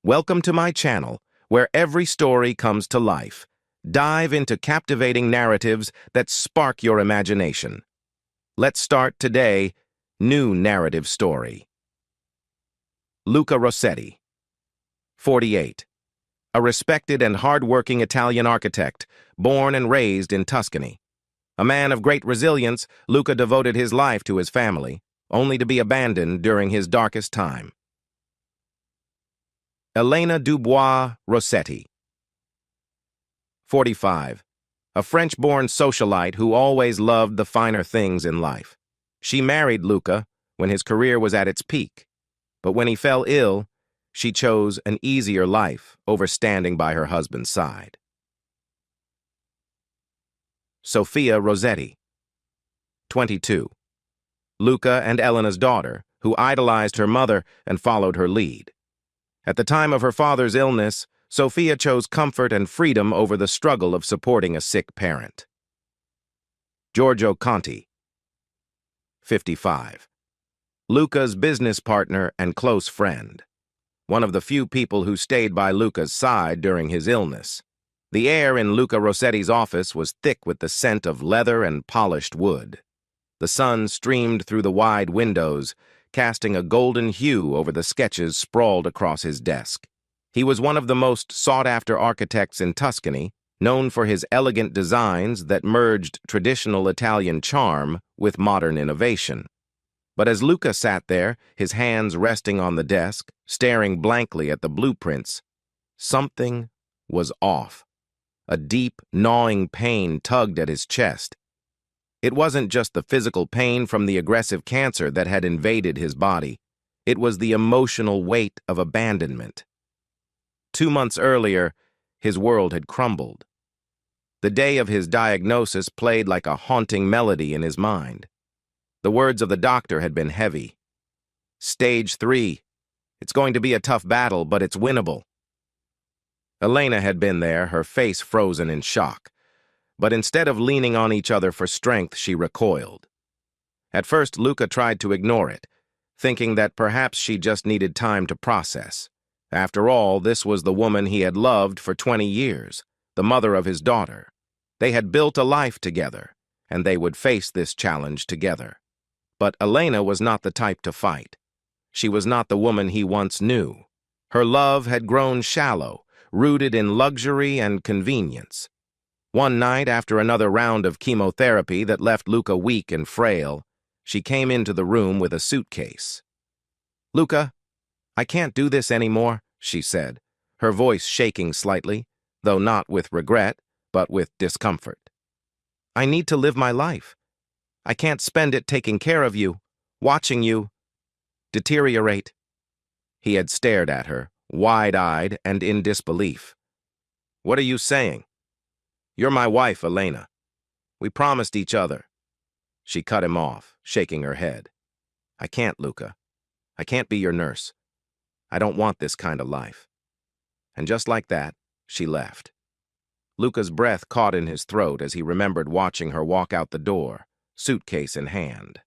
Welcome to my channel, where every story comes to life. Dive into captivating narratives that spark your imagination. Let's start today. New narrative story. Luca Rossetti, 48. A respected and hard-working Italian architect, born and raised in Tuscany. A man of great resilience, Luca devoted his life to his family, only to be abandoned during his darkest time. Elena Dubois Rossetti, 45. A French-born socialite who always loved the finer things in life. She married Luca when his career was at its peak, but when he fell ill, she chose an easier life over standing by her husband's side. Sophia Rossetti, 22. Luca and Elena's daughter, who idolized her mother and followed her lead. At the time of her father's illness, Sophia chose comfort and freedom over the struggle of supporting a sick parent. Giorgio Conti, 55. Luca's business partner and close friend. One of the few people who stayed by Luca's side during his illness. The air in Luca Rossetti's office was thick with the scent of leather and polished wood. The sun streamed through the wide windows, casting a golden hue over the sketches sprawled across his desk. He was one of the most sought-after architects in Tuscany, known for his elegant designs that merged traditional Italian charm with modern innovation. But as Luca sat there, his hands resting on the desk, staring blankly at the blueprints, something was off. A deep, gnawing pain tugged at his chest. It wasn't just the physical pain from the aggressive cancer that had invaded his body. It was the emotional weight of abandonment. 2 months earlier, his world had crumbled. The day of his diagnosis played like a haunting melody in his mind. The words of the doctor had been heavy. Stage 3. It's going to be a tough battle, but it's winnable. Elena had been there, her face frozen in shock. But instead of leaning on each other for strength, she recoiled. At first, Luca tried to ignore it, thinking that perhaps she just needed time to process. After all, this was the woman he had loved for 20 years, the mother of his daughter. They had built a life together, and they would face this challenge together. But Elena was not the type to fight. She was not the woman he once knew. Her love had grown shallow, rooted in luxury and convenience. One night, after another round of chemotherapy that left Luca weak and frail, she came into the room with a suitcase. "Luca, I can't do this anymore," she said, her voice shaking slightly, though not with regret, but with discomfort. "I need to live my life. I can't spend it taking care of you, watching you deteriorate." He had stared at her, wide-eyed and in disbelief. "What are you saying? You're my wife, Elena. We promised each other." She cut him off, shaking her head. "I can't, Luca. I can't be your nurse. I don't want this kind of life." And just like that, she left. Luca's breath caught in his throat as he remembered watching her walk out the door, suitcase in hand.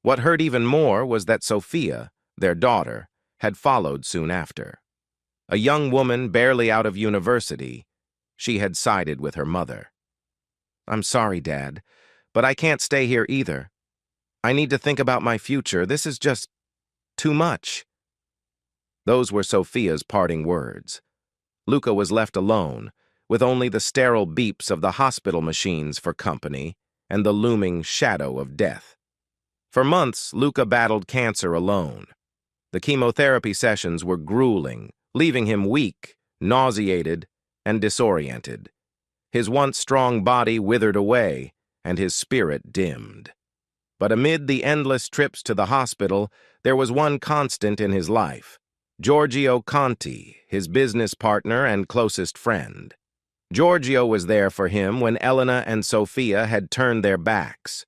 What hurt even more was that Sophia, their daughter, had followed soon after. A young woman barely out of university, she had sided with her mother. "I'm sorry, Dad, but I can't stay here either. I need to think about my future. This is just too much." Those were Sophia's parting words. Luca was left alone, with only the sterile beeps of the hospital machines for company and the looming shadow of death. For months, Luca battled cancer alone. The chemotherapy sessions were grueling, leaving him weak, nauseated, and disoriented. His once strong body withered away, and his spirit dimmed. But amid the endless trips to the hospital, there was one constant in his life: Giorgio Conti, his business partner and closest friend. Giorgio was there for him when Elena and Sophia had turned their backs.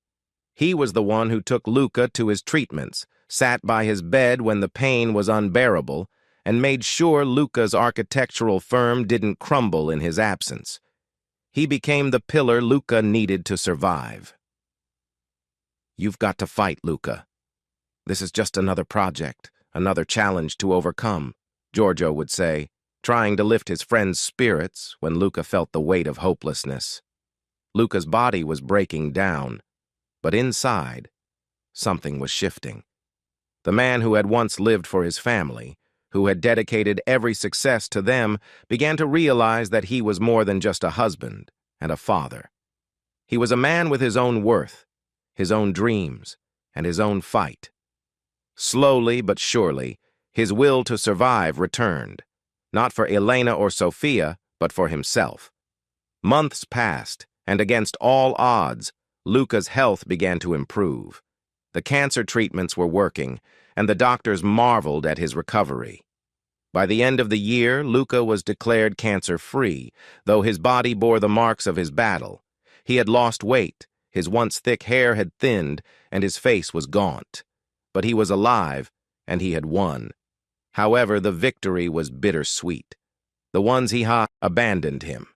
He was the one who took Luca to his treatments, sat by his bed when the pain was unbearable, and made sure Luca's architectural firm didn't crumble in his absence. He became the pillar Luca needed to survive. "You've got to fight, Luca. This is just another project, another challenge to overcome," Giorgio would say, trying to lift his friend's spirits when Luca felt the weight of hopelessness. Luca's body was breaking down, but inside, something was shifting. The man who had once lived for his family, who had dedicated every success to them, began to realize that he was more than just a husband and a father. He was a man with his own worth, his own dreams, and his own fight. Slowly but surely, his will to survive returned, not for Elena or Sofia, but for himself. Months passed, and against all odds, Luca's health began to improve. The cancer treatments were working, and the doctors marveled at his recovery. By the end of the year, Luca was declared cancer-free, though his body bore the marks of his battle. He had lost weight, his once thick hair had thinned, and his face was gaunt. But he was alive, and he had won. However, the victory was bittersweet. The ones he had abandoned him.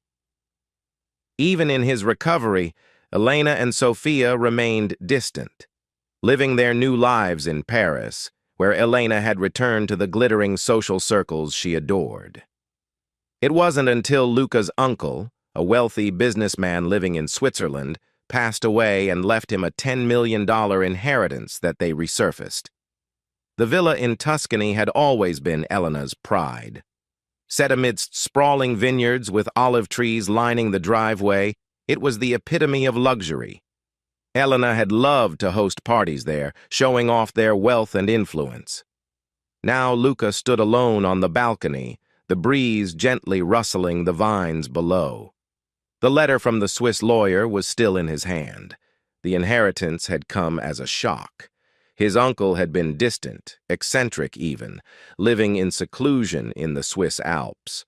Even in his recovery, Elena and Sofia remained distant, living their new lives in Paris, where Elena had returned to the glittering social circles she adored. It wasn't until Luca's uncle, a wealthy businessman living in Switzerland, passed away and left him a $10 million inheritance that they resurfaced. The villa in Tuscany had always been Elena's pride. Set amidst sprawling vineyards with olive trees lining the driveway, it was the epitome of luxury. Elena had loved to host parties there, showing off their wealth and influence. Now Luca stood alone on the balcony, the breeze gently rustling the vines below. The letter from the Swiss lawyer was still in his hand. The inheritance had come as a shock. His uncle had been distant, eccentric even, living in seclusion in the Swiss Alps.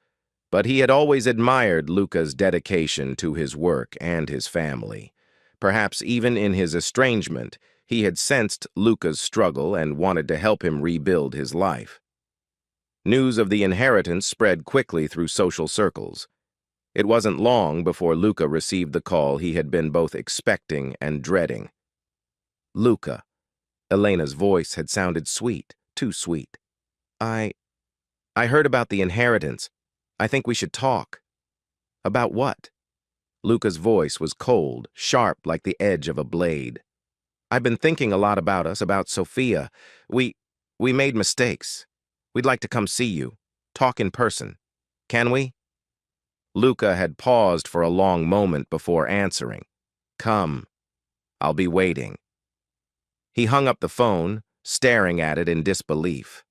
But he had always admired Luca's dedication to his work and his family. Perhaps even in his estrangement, he had sensed Luca's struggle and wanted to help him rebuild his life. News of the inheritance spread quickly through social circles. It wasn't long before Luca received the call he had been both expecting and dreading. Luca. Elena's voice had sounded sweet, too sweet. I heard about the inheritance. I think we should talk. About what? Luca's voice was cold, sharp like the edge of a blade. I've been thinking a lot about us, about Sofia. We made mistakes. We'd like to come see you, talk in person. Can we? Luca had paused for a long moment before answering. Come. I'll be waiting. He hung up the phone, staring at it in disbelief.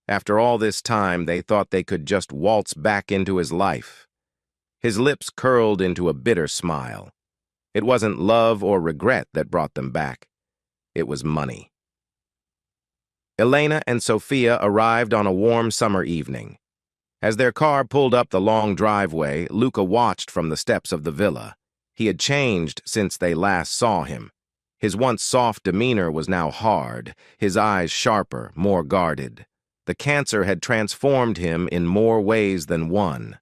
After all this time, they thought they could just waltz back into his life. His lips curled into a bitter smile. It wasn't love or regret that brought them back. It was money. Elena and Sofia arrived on a warm summer evening. As their car pulled up the long driveway, Luca watched from the steps of the villa. He had changed since they last saw him. His once soft demeanor was now hard, his eyes sharper, more guarded. The cancer had transformed him in more ways than one.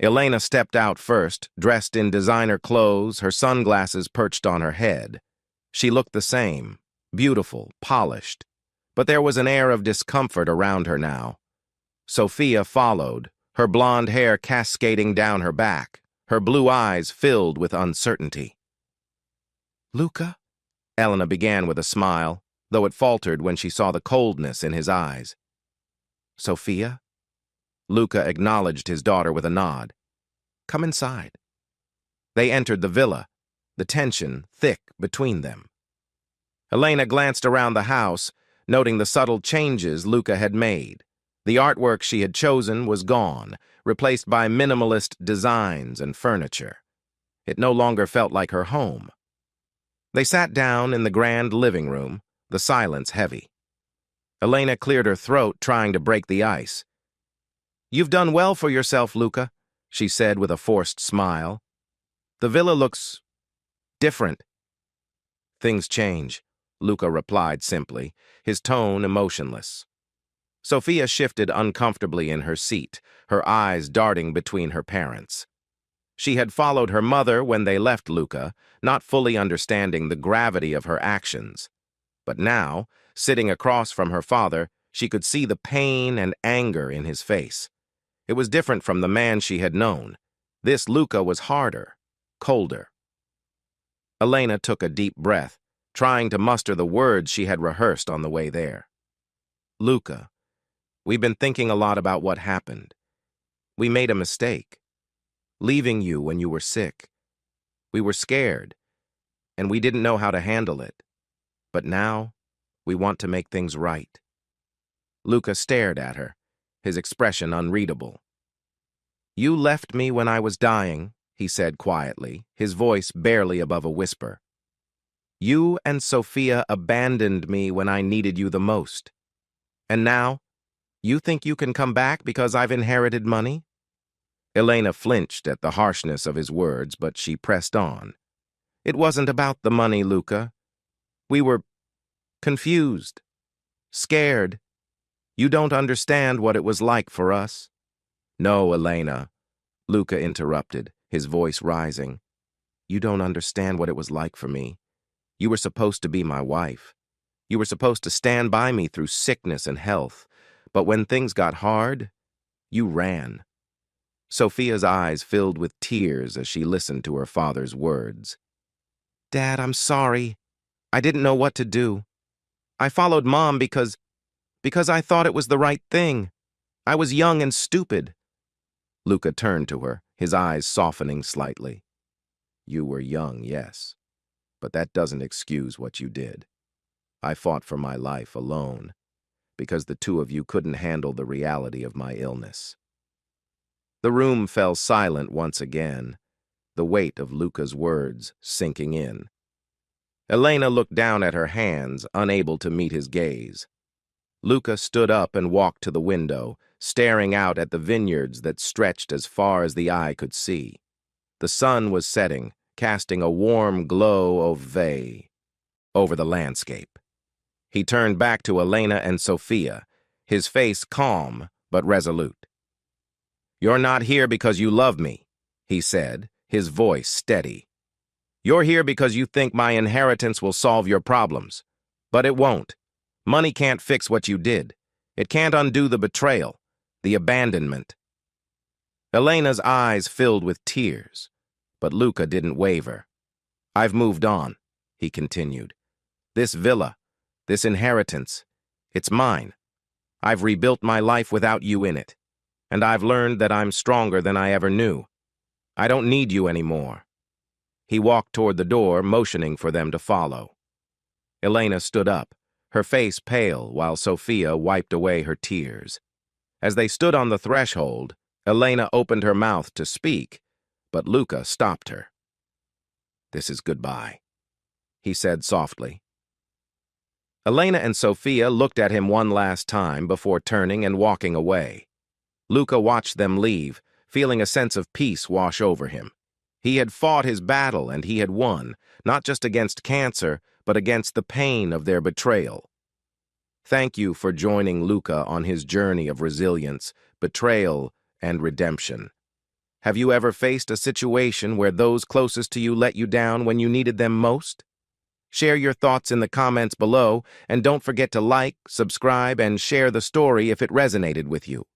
Elena stepped out first, dressed in designer clothes, her sunglasses perched on her head. She looked the same, beautiful, polished, but there was an air of discomfort around her now. Sofia followed, her blonde hair cascading down her back, her blue eyes filled with uncertainty. Luca? Elena began with a smile, though it faltered when she saw the coldness in his eyes. Sofia? Luca acknowledged his daughter with a nod. Come inside. They entered the villa, the tension thick between them. Elena glanced around the house, noting the subtle changes Luca had made. The artwork she had chosen was gone, replaced by minimalist designs and furniture. It no longer felt like her home. They sat down in the grand living room, the silence heavy. Elena cleared her throat, trying to break the ice. You've done well for yourself, Luca, she said with a forced smile. The villa looks different. Things change, Luca replied simply, his tone emotionless. Sofia shifted uncomfortably in her seat, her eyes darting between her parents. She had followed her mother when they left Luca, not fully understanding the gravity of her actions. But now, sitting across from her father, She could see the pain and anger in his face. It was different from the man she had known. This Luca was harder, colder. Elena took a deep breath, trying to muster the words she had rehearsed on the way there. Luca, we've been thinking a lot about what happened. We made a mistake, leaving you when you were sick. We were scared, and we didn't know how to handle it. But now, we want to make things right. Luca stared at her, his expression unreadable. You left me when I was dying, he said quietly, his voice barely above a whisper. You and Sophia abandoned me when I needed you the most. And now, you think you can come back because I've inherited money? Elena flinched at the harshness of his words, but she pressed on. It wasn't about the money, Luca. We were confused, scared. You don't understand what it was like for us. No, Elena, Luca interrupted, his voice rising. You don't understand what it was like for me. You were supposed to be my wife. You were supposed to stand by me through sickness and health. But when things got hard, you ran. Sophia's eyes filled with tears as she listened to her father's words. Dad, I'm sorry. I didn't know what to do. I followed Mom because I thought it was the right thing. I was young and stupid. Luca turned to her, his eyes softening slightly. You were young, yes, but that doesn't excuse what you did. I fought for my life alone, because the two of you couldn't handle the reality of my illness. The room fell silent once again, the weight of Luca's words sinking in. Elena looked down at her hands, unable to meet his gaze. Luca stood up and walked to the window, staring out at the vineyards that stretched as far as the eye could see. The sun was setting, casting a warm glow of vey over the landscape. He turned back to Elena and Sophia, his face calm but resolute. You're not here because you love me, he said, his voice steady. You're here because you think my inheritance will solve your problems. But it won't. Money can't fix what you did. It can't undo the betrayal, the abandonment. Elena's eyes filled with tears, but Luca didn't waver. I've moved on, he continued. This villa, this inheritance, it's mine. I've rebuilt my life without you in it, and I've learned that I'm stronger than I ever knew. I don't need you anymore. He walked toward the door, motioning for them to follow. Elena stood up, her face pale while Sophia wiped away her tears. As they stood on the threshold, Elena opened her mouth to speak, but Luca stopped her. This is goodbye, he said softly. Elena and Sophia looked at him one last time before turning and walking away. Luca watched them leave, feeling a sense of peace wash over him. He had fought his battle and he had won, not just against cancer, but against the pain of their betrayal. Thank you for joining Luca on his journey of resilience, betrayal, and redemption. Have you ever faced a situation where those closest to you let you down when you needed them most? Share your thoughts in the comments below, and don't forget to like, subscribe, and share the story if it resonated with you.